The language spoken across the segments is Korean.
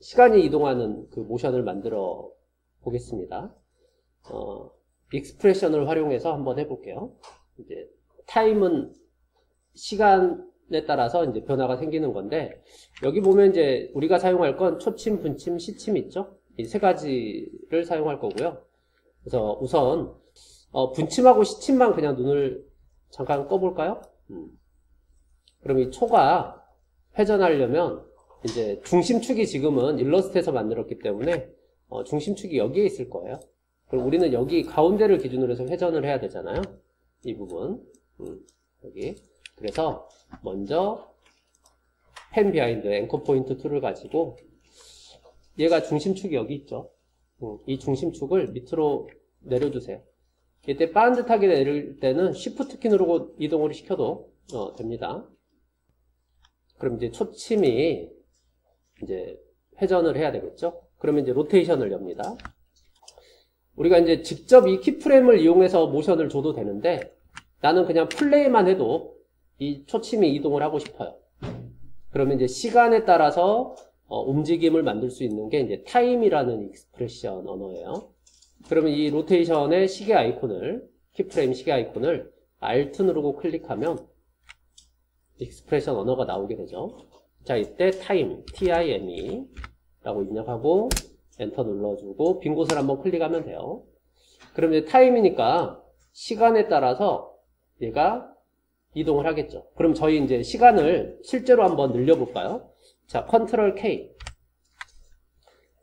시간이 이동하는 그 모션을 만들어 보겠습니다. 익스프레션을 활용해서 한번 해볼게요. 이제 타임은 시간에 따라서 이제 변화가 생기는 건데, 여기 보면 이제 우리가 사용할 건 초침, 분침, 시침 있죠? 이 세 가지를 사용할 거고요. 그래서 우선 분침하고 시침만 그냥 눈을 잠깐 꺼볼까요? 그럼 이 초가 회전하려면 이제 중심축이 지금은 일러스트에서 만들었기 때문에 중심축이 여기에 있을 거예요. 그럼 우리는 여기 가운데를 기준으로 해서 회전을 해야 되잖아요. 이 부분 여기. 그래서 먼저 펜 비하인드 앵커 포인트 2를 가지고, 얘가 중심축이 여기 있죠. 이 중심축을 밑으로 내려주세요. 이때 빠른듯하게 내릴 때는 Shift 키 누르고 이동을 시켜도 됩니다. 그럼 이제 초침이 이제 회전을 해야 되겠죠. 그러면 이제 로테이션을 엽니다. 우리가 이제 직접 이 키프레임을 이용해서 모션을 줘도 되는데, 나는 그냥 플레이만 해도 이 초침이 이동을 하고 싶어요. 그러면 이제 시간에 따라서 움직임을 만들 수 있는 게 이제 타임이라는 익스프레션 언어예요. 그러면 이 로테이션의 시계 아이콘을, 키프레임 시계 아이콘을 Alt 누르고 클릭하면 익스프레션 언어가 나오게 되죠. 자, 이때 타임, time 라고 입력하고 엔터 눌러주고 빈 곳을 한번 클릭하면 돼요. 그럼 이제 타임이니까 시간에 따라서 얘가 이동을 하겠죠. 그럼 저희 이제 시간을 실제로 한번 늘려볼까요? 자, 컨트롤 K.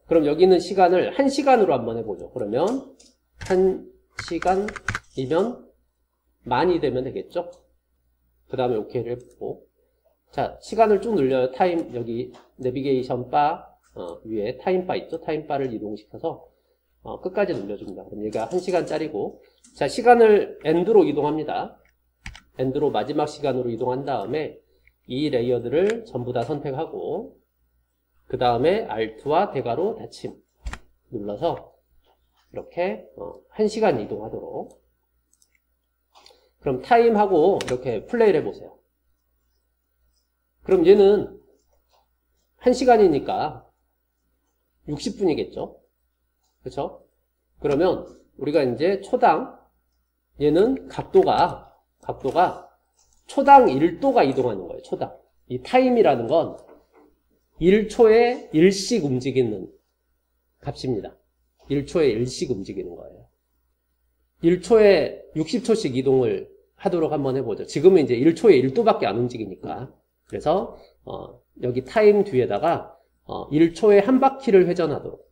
그럼 여기 있는 시간을 1시간으로 한번 해보죠. 그러면 1시간이면 만이 되면 되겠죠? 그 다음에 OK를 해보고. 자, 시간을 쭉 늘려요. 타임, 여기 내비게이션 바 위에 타임 바 있죠? 타임 바를 이동시켜서 끝까지 눌려줍니다. 그럼 얘가 1시간짜리고. 자, 시간을 엔드로 이동합니다. 엔드로 마지막 시간으로 이동한 다음에 이 레이어들을 전부 다 선택하고, 그 다음에 Alt와 대괄호 닫힘 눌러서 이렇게 1시간 이동하도록. 그럼 타임하고 이렇게 플레이를 해보세요. 그럼 얘는 1시간이니까 60분이겠죠? 그렇죠? 그러면 우리가 이제 초당, 얘는 각도가 초당 1도가 이동하는 거예요. 초당. 이 타임이라는 건 1초에 1씩 움직이는 값입니다. 1초에 1씩 움직이는 거예요. 1초에 60초씩 이동을 하도록 한번 해보죠. 지금은 이제 1초에 1도밖에 안 움직이니까. 그래서 여기 타임 뒤에다가 1초에 한 바퀴를 회전하도록.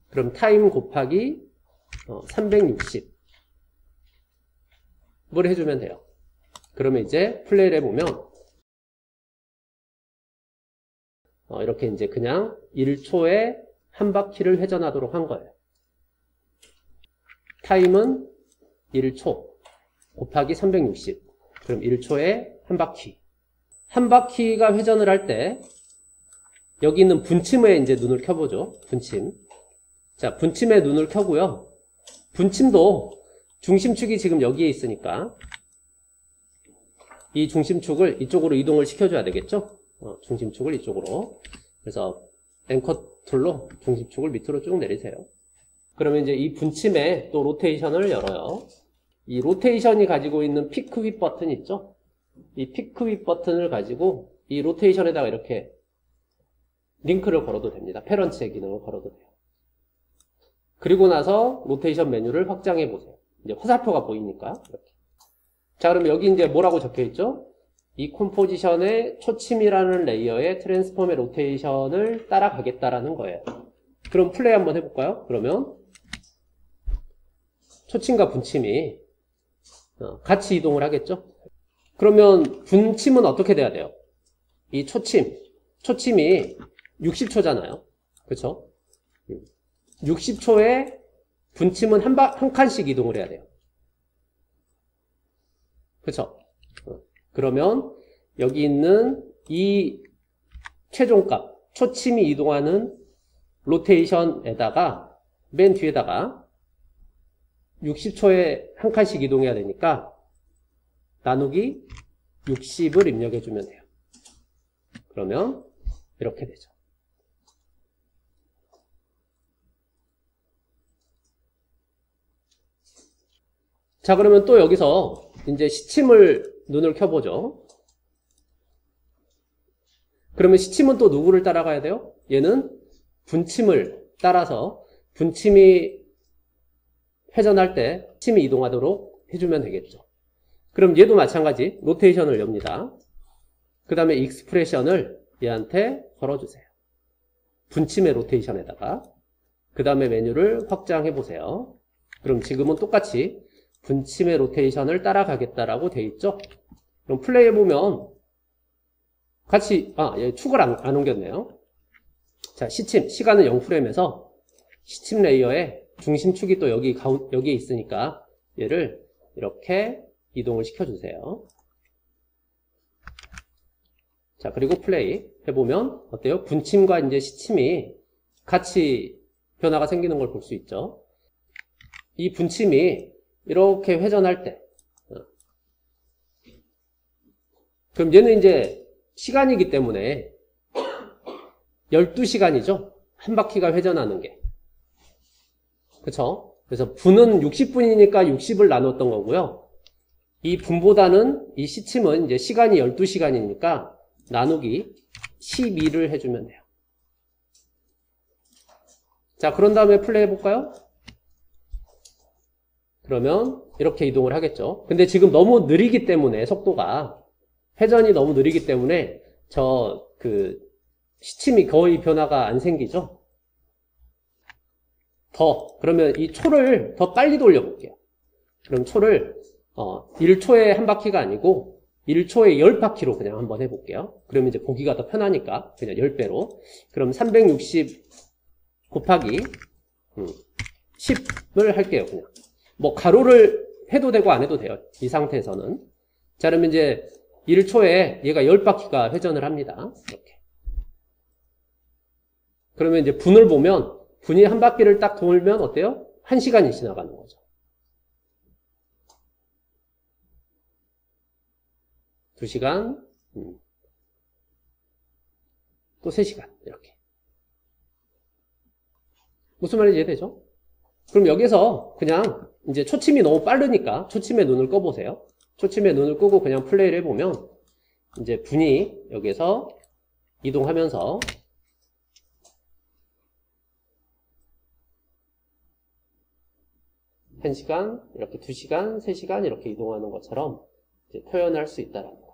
그럼 타임 곱하기 360을 해주면 돼요. 그러면 이제 플레이를 해보면 이렇게 이제 그냥 1초에 한 바퀴를 회전하도록 한 거예요. 타임은 1초 곱하기 360. 그럼 1초에 한 바퀴. 한 바퀴가 회전을 할 때 여기 있는 분침에 이제 눈을 켜보죠. 분침. 자, 분침에 눈을 켜고요. 분침도 중심축이 지금 여기에 있으니까 이 중심축을 이쪽으로 이동을 시켜줘야 되겠죠? 중심축을 이쪽으로. 그래서 앵커 툴로 중심축을 밑으로 쭉 내리세요. 그러면 이제 이 분침에 또 로테이션을 열어요. 이 로테이션이 가지고 있는 피크 윗 버튼 있죠? 이 피크 윗 버튼을 가지고 이 로테이션에다가 이렇게 링크를 걸어도 됩니다. 패런트의 기능을 걸어도 돼요. 그리고 나서 로테이션 메뉴를 확장해 보세요. 이제 화살표가 보이니까 이렇게. 자, 그럼 여기 이제 뭐라고 적혀 있죠? 이 컴포지션의 초침이라는 레이어의 트랜스폼의 로테이션을 따라가겠다라는 거예요. 그럼 플레이 한번 해볼까요? 그러면 초침과 분침이 같이 이동을 하겠죠? 그러면 분침은 어떻게 돼야 돼요? 이 초침이 60초잖아요. 그렇죠? 60초에 분침은 한 칸씩 이동을 해야 돼요. 그렇죠? 그러면 여기 있는 이 최종값, 초침이 이동하는 로테이션에다가 맨 뒤에다가 60초에 한 칸씩 이동해야 되니까 나누기 60을 입력해 주면 돼요. 그러면 이렇게 되죠. 자, 그러면 또 여기서 이제 시침을 눈을 켜보죠. 그러면 시침은 또 누구를 따라가야 돼요? 얘는 분침을 따라서 분침이 회전할 때 시침이 이동하도록 해주면 되겠죠. 그럼 얘도 마찬가지 로테이션을 엽니다. 그 다음에 익스프레션을 얘한테 걸어주세요. 분침의 로테이션에다가 그 다음에 메뉴를 확장해 보세요. 그럼 지금은 똑같이 분침의 로테이션을 따라가겠다라고 돼 있죠. 그럼 플레이 해보면 같이 얘 축을 안 옮겼네요. 자, 시침 시간은 0프레임에서 시침 레이어에 중심축이 또 여기에 있으니까 얘를 이렇게 이동을 시켜주세요. 자, 그리고 플레이 해보면 어때요? 분침과 이제 시침이 같이 변화가 생기는 걸 볼 수 있죠. 이 분침이 이렇게 회전할 때, 그럼 얘는 이제 시간이기 때문에 12시간이죠? 한 바퀴가 회전하는 게. 그쵸? 그래서 분은 60분이니까 60을 나눴던 거고요. 이 분보다는 이 시침은 이제 시간이 12시간이니까 나누기 12를 해주면 돼요. 자, 그런 다음에 플레이 해볼까요? 그러면 이렇게 이동을 하겠죠. 근데 지금 너무 느리기 때문에 속도가 회전이 너무 느리기 때문에 시침이 거의 변화가 안 생기죠. 그러면 이 초를 더 빨리 돌려볼게요. 그럼 초를 1초에 한 바퀴가 아니고 1초에 10바퀴로 그냥 한번 해볼게요. 그러면 이제 보기가 더 편하니까 그냥 10배로. 그럼 360 곱하기 10을 할게요. 그냥 뭐 가로를 해도 되고 안 해도 돼요. 이 상태에서는. 자, 그러면 이제 1초에 얘가 10바퀴가 회전을 합니다. 이렇게. 그러면 이제 분을 보면 분이 한 바퀴를 딱 돌면 어때요? 1시간이 지나가는 거죠. 2시간, 또 3시간, 이렇게. 무슨 말인지 이해되죠? 그럼 여기서 그냥 이제 초침이 너무 빠르니까 초침의 눈을 꺼보세요. 초침의 눈을 끄고 그냥 플레이를 해보면 이제 분이 여기서 이동하면서 1시간, 이렇게 2시간, 3시간 이렇게 이동하는 것처럼 이제 표현할 수 있다라는 거예요.